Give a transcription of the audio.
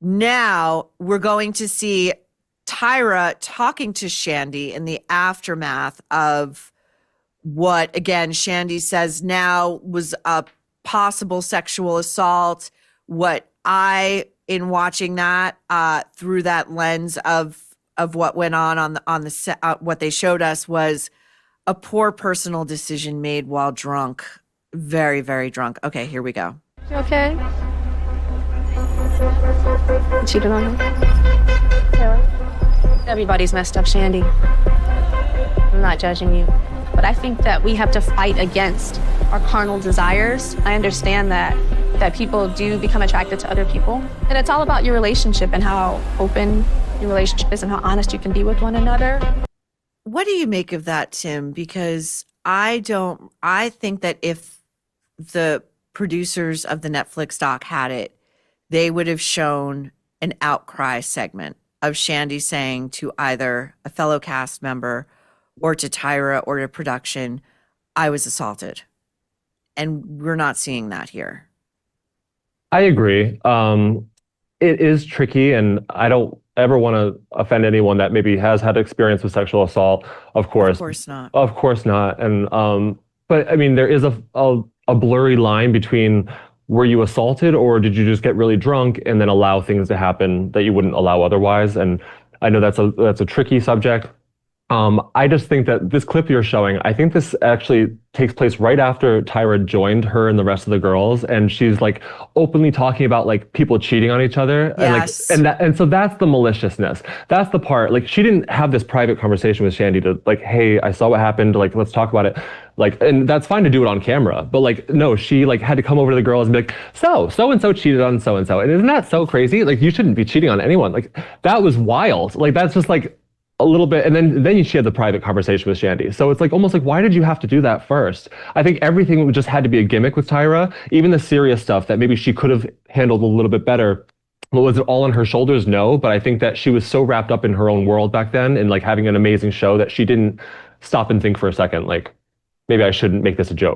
Now we're going to see Tyra talking to Shandy in the aftermath of what, again, Shandy says now was a possible sexual assault. What in watching that through that lens of what went on the set, what they showed us was a poor personal decision made while drunk, very, very drunk. Okay, here we go. You okay? You cheated on me? Taylor? Everybody's messed up, Shandy. I'm not judging you, but I think that we have to fight against our carnal desires. I understand that people do become attracted to other people, and it's all about your relationship and how open your relationship is and how honest you can be with one another. What do you make of that, Tim? Because I think that if the producers of the Netflix doc had it, they would have shown an outcry segment of Shandy saying to either a fellow cast member or to Tyra or to production, I was assaulted. And we're not seeing that here. I agree. It is tricky, and I don't ever want to offend anyone that maybe has had experience with sexual assault. Of course not. Of course not. And but I mean, there is a blurry line between, were you assaulted or did you just get really drunk and then allow things to happen that you wouldn't allow otherwise? And I know that's a tricky subject. I just think that this clip you're showing, I think this actually takes place right after Tyra joined her and the rest of the girls, and she's like openly talking about like people cheating on each other. Yes. And so that's the maliciousness. That's the part. Like, she didn't have this private conversation with Shandy to like, hey, I saw what happened. Like, let's talk about it. Like, and that's fine to do it on camera, but like, no, she like had to come over to the girls and be like, so-and-so cheated on so-and-so. And isn't that so crazy? Like, you shouldn't be cheating on anyone. Like, that was wild. Like, that's just like a little bit. And then she had the private conversation with Shandy. So it's like, almost like, why did you have to do that first? I think everything just had to be a gimmick with Tyra, even the serious stuff that maybe she could have handled a little bit better. Was it all on her shoulders? No, but I think that she was so wrapped up in her own world back then and like having an amazing show that she didn't stop and think for a second, like, maybe I shouldn't make this a joke.